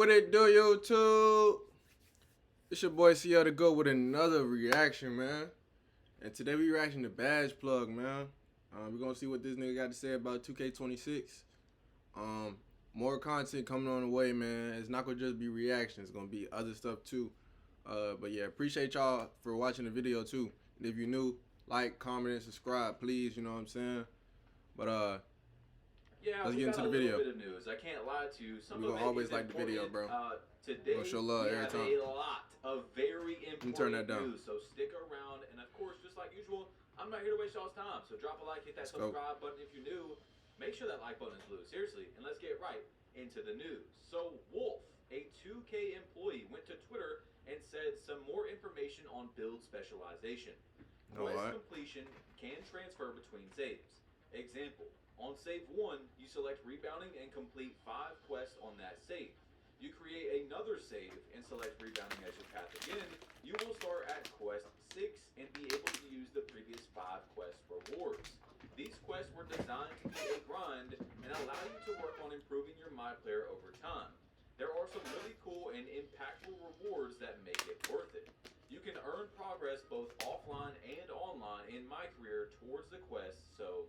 What it do, YouTube? It's your boy CL to go with another reaction, man. And today we reaction to Badge Plug, man. We're gonna see what this nigga got to say about 2K26. More content coming on the way, man. It's not gonna just be reactions, it's gonna be other stuff too. But yeah, appreciate y'all for watching the video too. And if you're new, like, comment, and subscribe, please. You know what I'm saying? But yeah, let's we get got into a the video. little bit of news. I can't lie to you. Some We of gonna it always is like the video, important. bro. Today Gonna show love we every have time. a lot of very important turn that down. news. So stick around, and of course, just like usual, I'm not here to waste y'all's time. So drop a like, hit that Let's go. subscribe button if you're new. Make sure that like button is blue, seriously, and let's get right into the news. So Wolf, a 2K employee, went to Twitter and said some more information on build specialization. Quest completion can transfer between saves. Example, on save 1, you select rebounding and complete 5 quests on that save. You create another save and select rebounding as your path again. You will start at quest 6 and be able to use the previous 5 quest rewards. These quests were designed to be a grind and allow you to work on improving your MyPlayer over time. There are some really cool and impactful rewards that make it worth it. You can earn progress both offline and online in my career towards the quest, so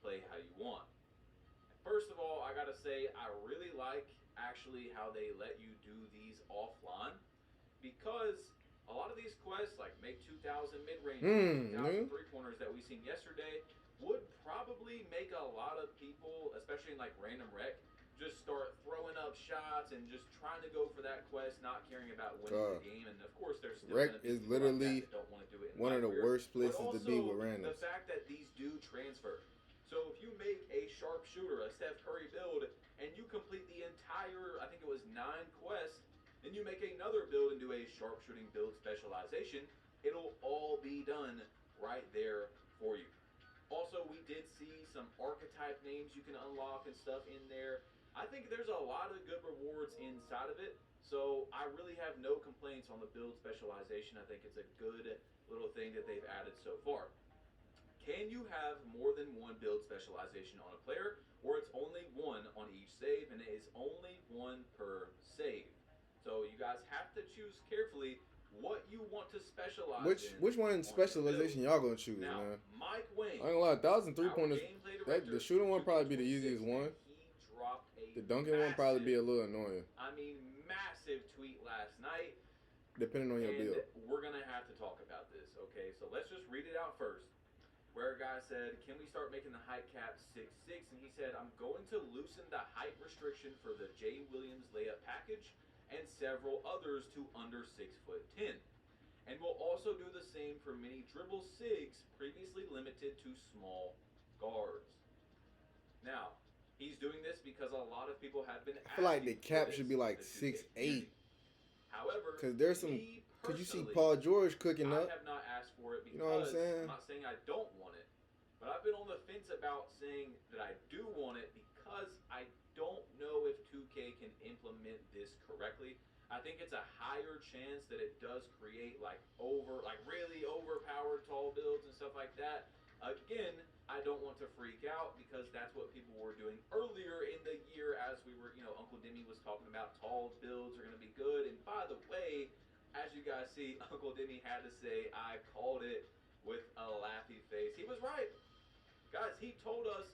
play how you want. First of all, I gotta say, I really like actually how they let you do these offline, because a lot of these quests, like make 2,000 mid-range, 2,000 three-pointers that we seen yesterday, would probably make a lot of people, especially in like random rec, just start throwing up shots and just trying to go for that quest, not caring about winning the game. And of course, there's still rec is literally that don't want to do it. One of the worst places to be with randoms. The fact that these do transfer. So if you make a sharpshooter, a Steph Curry build, and you complete the entire, I think it was 9 quests, then you make another build and do a sharpshooting build specialization, it'll all be done right there for you. Also, we did see some archetype names you can unlock and stuff in there. I think there's a lot of good rewards inside of it, so I really have no complaints on the build specialization. I think it's a good little thing that they've added so far. Can you have more than one build specialization on a player, or it's only one on each save, and it is only one per save? So you guys have to choose carefully what you want to specialize in. Which one in specialization y'all gonna choose, now, man? Mike Wayne, I ain't gonna lie, 1,000 3-pointers. The shooting one probably be the easiest one. The dunking one probably be a little annoying. I mean, massive tweet last night. Depending on your build. We're gonna have to talk about this, okay? So let's just read it out first. Where a guy said, can we start making the height cap 6'6"? And he said, I'm going to loosen the height restriction for the Jay Williams layup package and several others to under 6'10". And we'll also do the same for mini dribble SIGs previously limited to small guards. Now, he's doing this because a lot of people have been asking. I feel like the cap should be like 6'8". However, because there's some, could you see Paul George cooking up? I have not asked for it because, you know what I'm saying? I'm not saying I don't want it, but I've been on the fence about saying that I do want it because I don't know if 2K can implement this correctly. I think it's a higher chance that it does create like really overpowered tall builds and stuff like that. Again, I don't want to freak out because that's what people were doing earlier in the year as we were, Uncle Demi was talking about tall builds are going to be good. And by the way, as you guys see, Uncle Demi had to say, I called it with a laughy face. He was right. Guys, he told us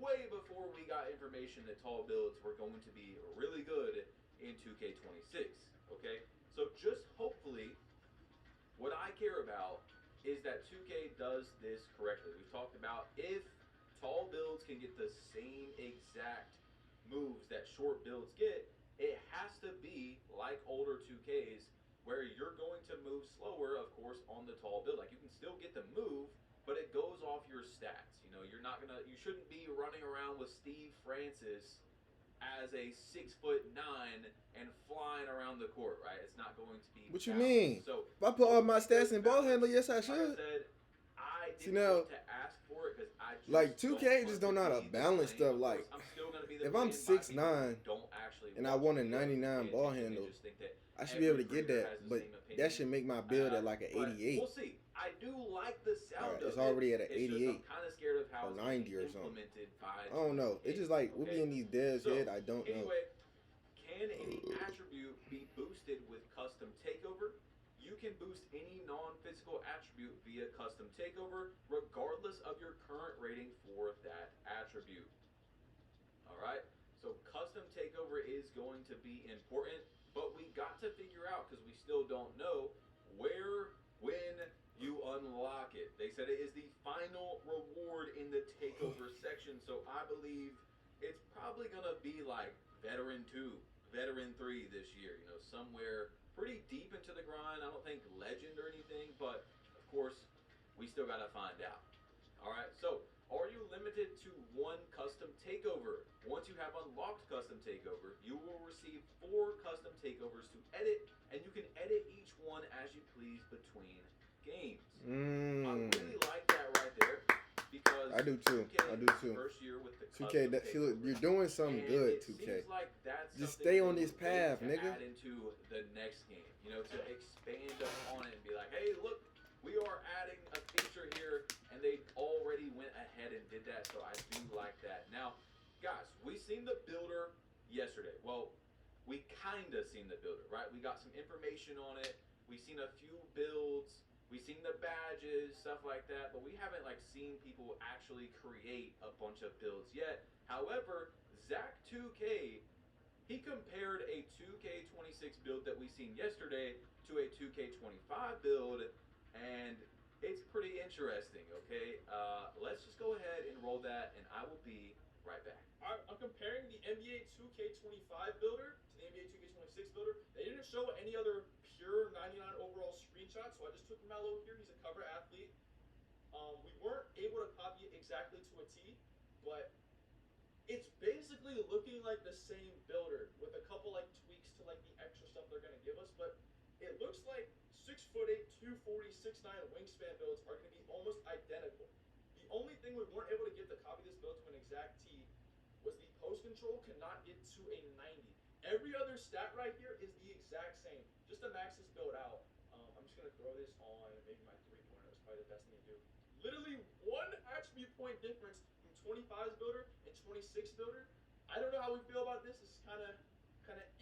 way before we got information that tall builds were going to be really good in 2K26. Okay? So just hopefully, what I care about is that 2K does this correctly. We've talked about if tall builds can get the same exact moves that short builds get, it has to be like older 2Ks where you're going to move slower, of course, on the tall build. Like, you can still get the move, but it goes off your stats. You shouldn't be running around with Steve Francis as a 6'9" and flying around the court, right? It's not going to be. What you mean? So if I put all my stats in ball handler, yes I should. Like I said, I didn't want to ask for it because I just like 2K just don't know how to balance stuff. Like, if I'm 6'9" and I want a 99 ball handle, I should be able to get that, but that should make my build at like an 88. We'll see. I do like the sound of it. It's already at an 88 I'm kind of scared of how or 90 or something. By I don't know. It's just like, we be in these devs' head, I don't know. Anyway, Can any attribute be boosted with custom takeover? You can boost any non-physical attribute via custom takeover, regardless of your current rating for that attribute. All right. So custom takeover is going to be important, but we got to figure out because we still don't know where, when you unlock it. They said it is the final reward in the takeover section. So I believe it's probably gonna be like Veteran 2, Veteran 3 this year. You know, somewhere pretty deep into the grind. I don't think Legend or anything, but of course, we still gotta find out. All right. So are you limited to one custom takeover? Once you have unlocked custom takeover, you will receive 4 custom takeovers to edit, and you can edit each one as you please between games. I really like that right there because I do too. 2K I do is too. first year with the 2K, custom takeovers, you're doing something and good. it 2K, seems like that's just something stay they on this would wait path, to nigga. add into the next game. You know, to expand upon it and be like, hey, look, we are adding a feature here, and they already went ahead and did that, so I do like that. Now, guys, we seen the builder yesterday. Well, we kinda seen the builder, right? We got some information on it. We seen a few builds. We seen the badges, stuff like that, but we haven't like seen people actually create a bunch of builds yet. However, Zach2K, he compared a 2K26 build that we seen yesterday to a 2K25 build, and it's pretty interesting. Okay, let's just go ahead and roll that, and I will be right back. I'm comparing the NBA 2K25 builder to the NBA 2K26 builder. They didn't show any other pure 99 overall screenshots, so I just took Melo here. He's a cover athlete. We weren't able to copy it exactly to a T, but it's basically looking like the same builder with a couple like tweaks to like the extra stuff they're gonna give us. But it looks like 6'8", 240, 6'9" wingspan builds are gonna be almost identical. The only thing we weren't able to get to copy this build to an exact T was the post control cannot get to a 90. Every other stat right here is the exact same. Just to max this build out, I'm just gonna throw this on maybe my 3-pointer. That's probably the best thing to do. Literally one attribute point difference from 25's builder and 26 builder. I don't know how we feel about this. This is kind of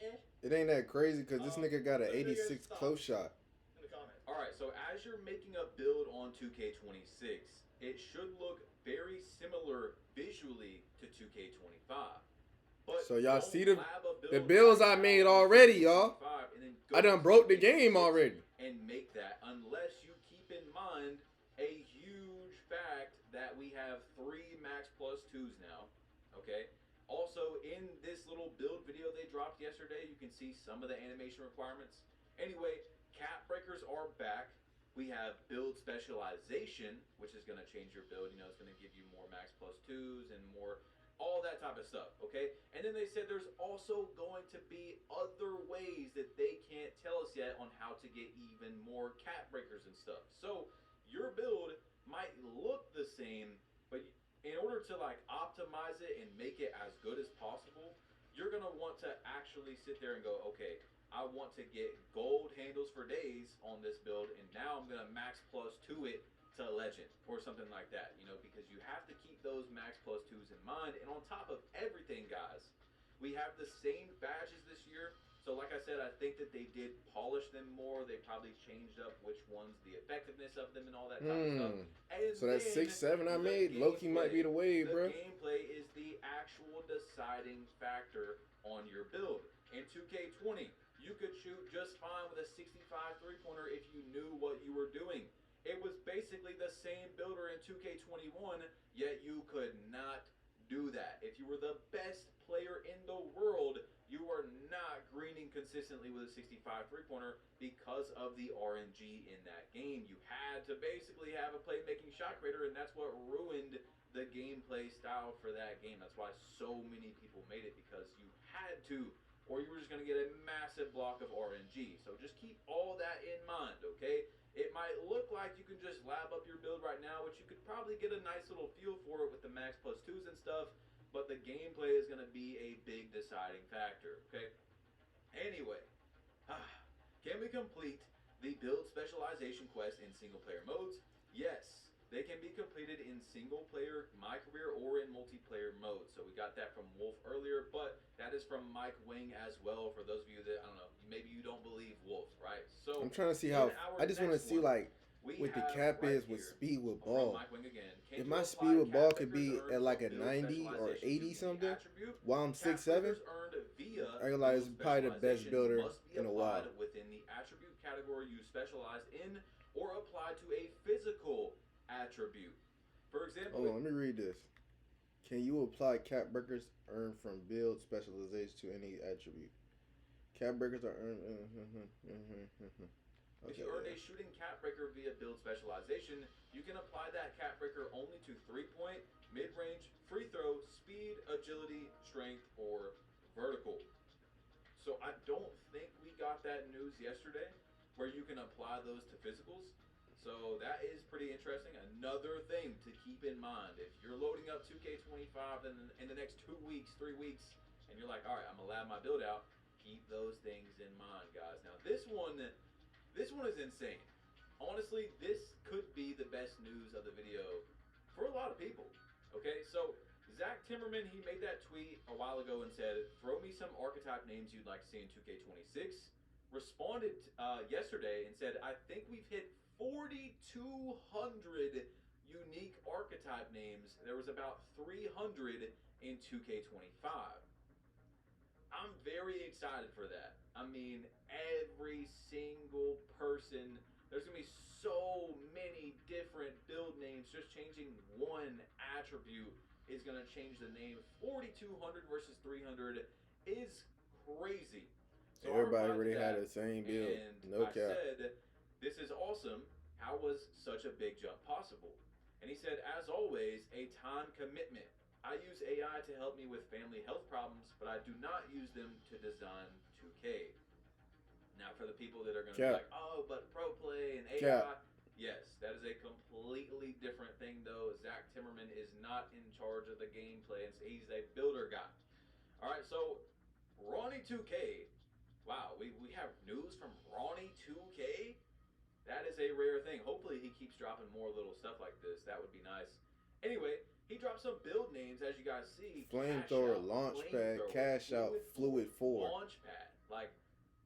eh. It ain't that crazy because this nigga got an 86 close shot. In the comments. All right, so as you're making a build on 2K26, it should look very similar visually to 2K25. But So y'all don't see the lab a build builds I right made now on already, y'all. 2K25 and then go I done to broke the game 2K26 already. and make that, unless you keep in mind a huge fact that we have 3 max plus 2s now. Okay. Also, in this little build video they dropped yesterday, you can see some of the animation requirements. Anyway, cap breakers are back. We have build specialization, which is going to change your build. You know, it's going to give you more max plus 2s and more, all that type of stuff, okay? And then they said there's also going to be other ways that they can't tell us yet on how to get even more cap breakers and stuff. So your build might look the same, but in order to like optimize it and make it as good as possible, you're gonna want to actually sit there and go, okay, I want to get gold handles for days on this build, and now I'm gonna max plus 2 it to legend or something like that, you know, because you have to keep those max plus 2s in mind. And on top of everything, guys, we have the same badges this year. So like I said, I think that they did polish them more. They probably changed up which ones, the effectiveness of them and all that type of stuff. And So that then 6-7 I the made, Loki might be the wave, the bro. gameplay is the actual deciding factor on your build. In 2K20, you could shoot just fine with a 65 3-pointer if you knew what you were doing. It was basically the same builder in 2K21, yet you could not do that. If you were the best player in the world, you are not greening consistently with a 65 3-pointer because of the RNG in that game. You had to basically have a playmaking shot creator, and that's what ruined the gameplay style for that game. That's why so many people made it, because you had to, or you were just going to get a massive block of RNG. So just keep all that in mind, okay? It might look like you can just lab up your build right now, which you could probably get a nice little feel for it with the max plus 2s and stuff, but the gameplay is going to be a big deciding factor, okay? Anyway, can we complete the build specialization quest in single player modes? Yes. They can be completed in single player, my career, or in multiplayer mode. So we got that from Wolf earlier, but that is from Mike Wing as well. For those of you that, I don't know, maybe you don't believe Wolf, right? So I'm trying to see in how. our I just want to next see one, like we what the have cap right is with here speed with from ball. Mike Wing again. Can If you my apply speed with ball cap could breakers be earned at like from a build 90 or specialization 80 to something, attribute, while I'm cap 6'7", breakers earned via I realize build probably the best specialization builder must be in a applied while. within the attribute category you specialized in or applied to a physical attribute. For example, Hold on, let me read this. Can you apply cap breakers earned from build specialization to any attribute? Cap breakers are earned. if you earned a shooting cap breaker via build specialization, you can apply that cap breaker only to 3-point, mid-range, free throw, speed, agility, strength, or vertical. So I don't think we got that news yesterday where you can apply those to physicals. So that is pretty interesting. Another thing to keep in mind if you're loading up 2K25 in the next 2 weeks, 3 weeks, and you're like, all right, I'm gonna lab my build out. Keep those things in mind, guys. Now this one is insane. Honestly, this could be the best news of the video for a lot of people. Okay, so Zach Timmerman, he made that tweet a while ago and said, throw me some archetype names you'd like to see in 2K26. Responded yesterday and said, I think we've hit 4,200 unique archetype names. There was about 300 in 2K25. I'm very excited for that. I mean, every single person, there's going to be so many different build names. Just changing one attribute is going to change the name. 4,200 versus 300 is crazy. So everybody already had the same build. And No I cap. said, this is awesome. How was such a big jump possible? And he said, as always, a time commitment. I use AI to help me with family health problems, but I do not use them to design 2K. Now, for the people that are going to be like, oh, but pro play and AI, yes, that is a completely different thing, though. Zach Timmerman is not in charge of the gameplay, and he's a builder guy. All right, so Ronnie 2K. Wow, we have news from Ronnie 2K? That is a rare thing. Hopefully he keeps dropping more little stuff like this. That would be nice. Anyway, he dropped some build names, as you guys see. Flamethrower, Launchpad, Cash Out, Fluid 4. Launchpad. Like,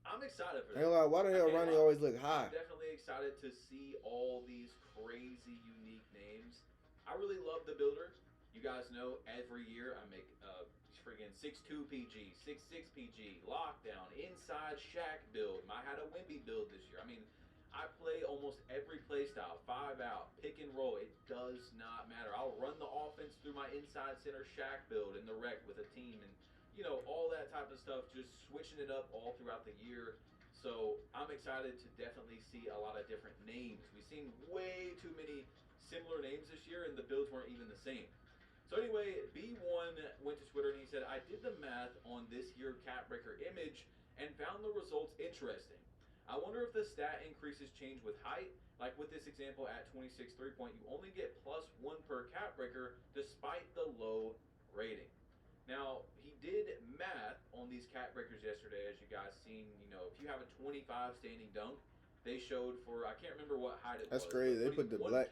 I'm excited for that. Ain't like, why the hell Ronnie always look high? I'm definitely excited to see all these crazy, unique names. I really love the builder. You guys know every year I make freaking 6'2 PG, 6'6 PG, Lockdown, Inside Shack build. I had a Wimby build this year. I mean, I play almost every play style, 5 out, pick and roll. It does not matter. I'll run the offense through my inside center Shack build in the rec with a team and, you know, all that type of stuff, just switching it up all throughout the year. So I'm excited to definitely see a lot of different names. We've seen way too many similar names this year, and the builds weren't even the same. So anyway, B1 went to Twitter and he said, I did the math on this here Catbreaker image and found the results interesting. I wonder if the stat increases change with height. Like with this example at 26 3-point, you only get +1 per Catbreaker despite the low rating. Now, he did math on these Catbreakers yesterday, as you guys seen. You know, if you have a 25 standing dunk, they showed for, I can't remember what height it was. That's crazy. They put the black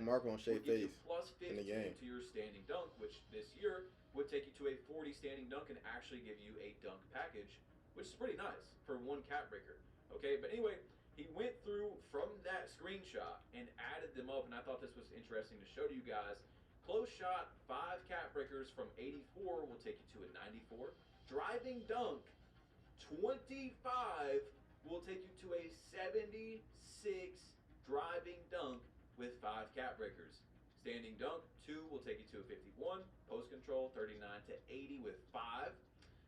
mark on Shea face in the game. to your standing dunk, which this year would take you to a 40 standing dunk and actually give you a dunk package, which is pretty nice for one Catbreaker. Okay, but anyway, he went through from that screenshot and added them up, and I thought this was interesting to show to you guys. Close shot, 5 Catbreakers from 84 will take you to a 94. Driving dunk, 25 will take you to a 76 driving dunk with 5 Catbreakers. Standing dunk, 2 will take you to a 51. Post control, 39 to 80 with 5.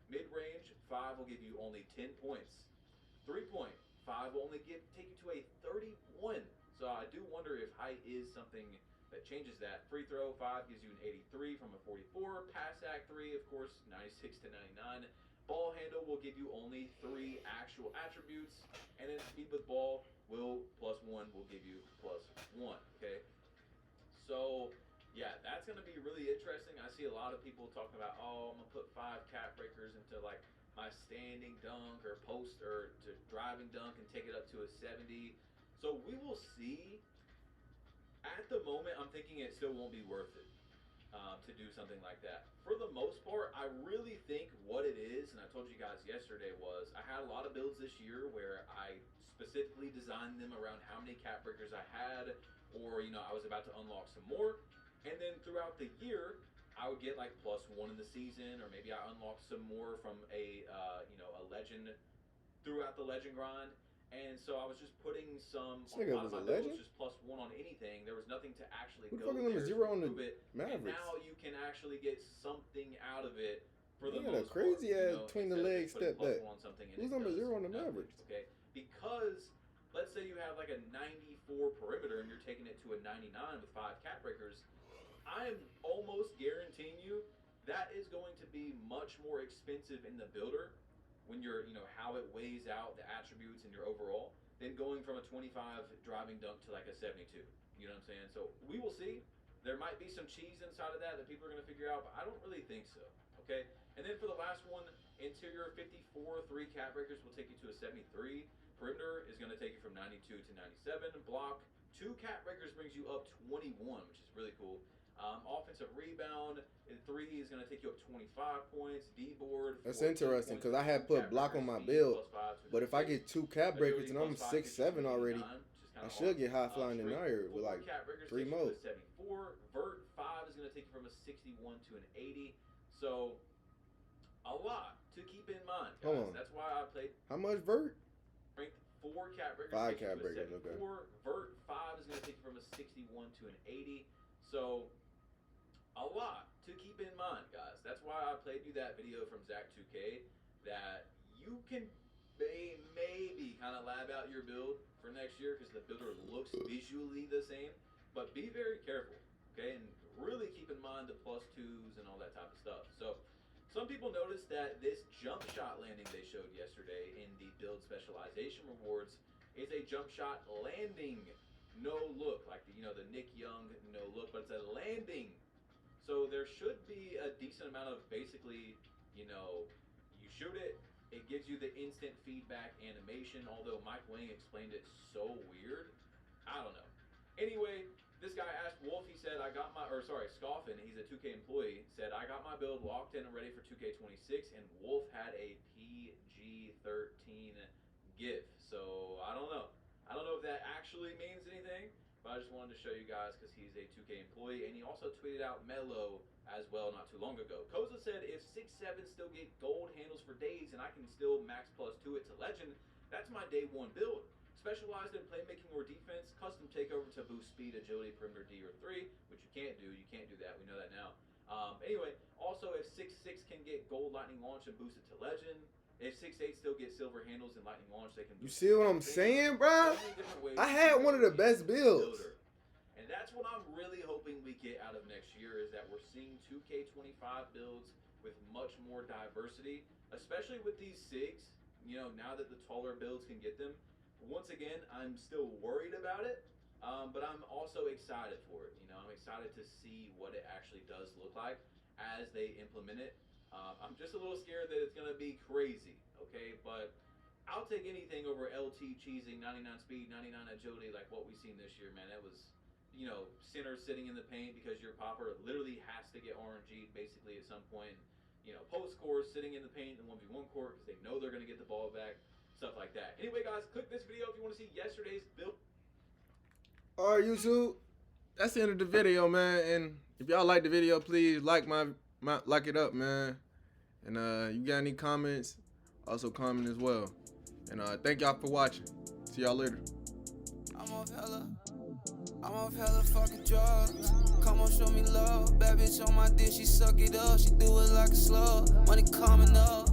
Mid-range, 5 will give you only 10 points. 3-point, 5 will only take you to a 31. So I do wonder if height is something that changes that. Free throw, 5 gives you an 83 from a 44. Pass act, 3, of course, 96 to 99. Ball handle will give you only 3 actual attributes. And then speed with ball will +1 will give you +1, okay? So, yeah, that's going to be really interesting. I see a lot of people talking about, oh, I'm going to put 5 Catbreakers into, like, my standing dunk or post or to driving dunk and take it up to a 70. So we will see At the moment, I'm thinking it still won't be worth it to do something like that. For the most part, I really think what it is, and I told you guys yesterday, was I had a lot of builds this year where I specifically designed them around how many cap breakers I had, or I was about to unlock some more, and then throughout the year, I would get like +1 in the season, or maybe I unlocked some more from a legend throughout the legend grind. And so I was just putting some This on a nigga lot of was my a legend? builds, just +1 on anything. There was nothing to actually Who the go fuck is number there 0 to on the improve it. And Mavericks? now you can actually get something out of it for the He had a most crazy part, ass between the instead of legs just putting step back. +1 on something and Who's it number does 0 on the nothing, Mavericks? Okay, because let's say you have like a 94 perimeter and you're taking it to a 99 with 5 cap breakers. I am almost guaranteeing you that is going to be much more expensive in the builder when you're, how it weighs out the attributes in your overall than going from a 25 driving dunk to like a 72. You know what I'm saying? So we will see. There might be some cheese inside of that people are going to figure out, but I don't really think so. Okay? And then for the last one, interior 54, 3 cap breakers will take you to a 73. Perimeter is going to take you from 92 to 97. Block, 2 cap breakers brings you up 21, which is really cool. Offensive rebound, 3 is going to take you up 25 points. D-board. That's interesting because I had put block on my build, but if I get 2 cap breakers and I'm 6'7" already, I should get high flying in there with like 3 more. 74. Vert 5 is going to take you from a 61 to an 80. So a lot to keep in mind, guys. Hold on. That's why I played. How much vert? Ranked 4 cap breakers. 5 takes you cap to a breakers, 74. okay. Vert 5 is going to take you from a 61 to an 80. So a lot to keep in mind, guys. That's why I played you that video from Zach2K that you can maybe kind of lab out your build for next year because the builder looks visually the same. But be very careful, okay? And really keep in mind the +2s and all that type of stuff. So some people noticed that this jump shot landing they showed yesterday in the build specialization rewards is a jump shot landing, no look, like the Nick Young no look, but it's a landing. So there should be a decent amount of basically, you shoot it, it gives you the instant feedback animation, although Mike Wang explained it so weird. I don't know. Anyway, this guy asked Wolf, he said, Scoffin, he's a 2K employee, said, I got my build locked in and ready for 2K26, and Wolf had a PG-13 GIF. So, I don't know. I don't know if that actually means anything, but I just wanted to show you guys because he's a 2K employee, and he also tweeted out Melo as well not too long ago. Koza said, if 6'7" still get gold handles for days and I can still max +2 it to legend, that's my day 1 build. Specialized in playmaking or defense, custom takeover to boost speed, agility, perimeter D or 3, which you can't do. You can't do that. We know that now. Anyway, also if 6'6" can get gold lightning launch and boost it to legend. If 6'8" still get silver handles and lightning launch, they can. You see what I'm saying, bro? I had one of the best builds. And that's what I'm really hoping we get out of next year is that we're seeing 2K25 builds with much more diversity, especially with these SIGs. Now that the taller builds can get them. Once again, I'm still worried about it, but I'm also excited for it. I'm excited to see what it actually does look like as they implement it. I'm just a little scared that it's going to be crazy, okay? But I'll take anything over LT cheesing, 99 speed, 99 agility, like what we've seen this year, man. It was, center sitting in the paint because your popper literally has to get RNG'd basically at some point. Post course sitting in the paint in the 1v1 court because they know they're going to get the ball back, stuff like that. Anyway, guys, click this video if you want to see yesterday's build. All right, YouTube. That's the end of the video, man. And if y'all like the video, please like like it up, man. And you got any comments, also comment as well. And thank y'all for watching. See y'all later. I'm off hella fucking drugs. Come on, show me love. Bad bitch on my dick, she suck it up. She do it like a slug. Money coming up.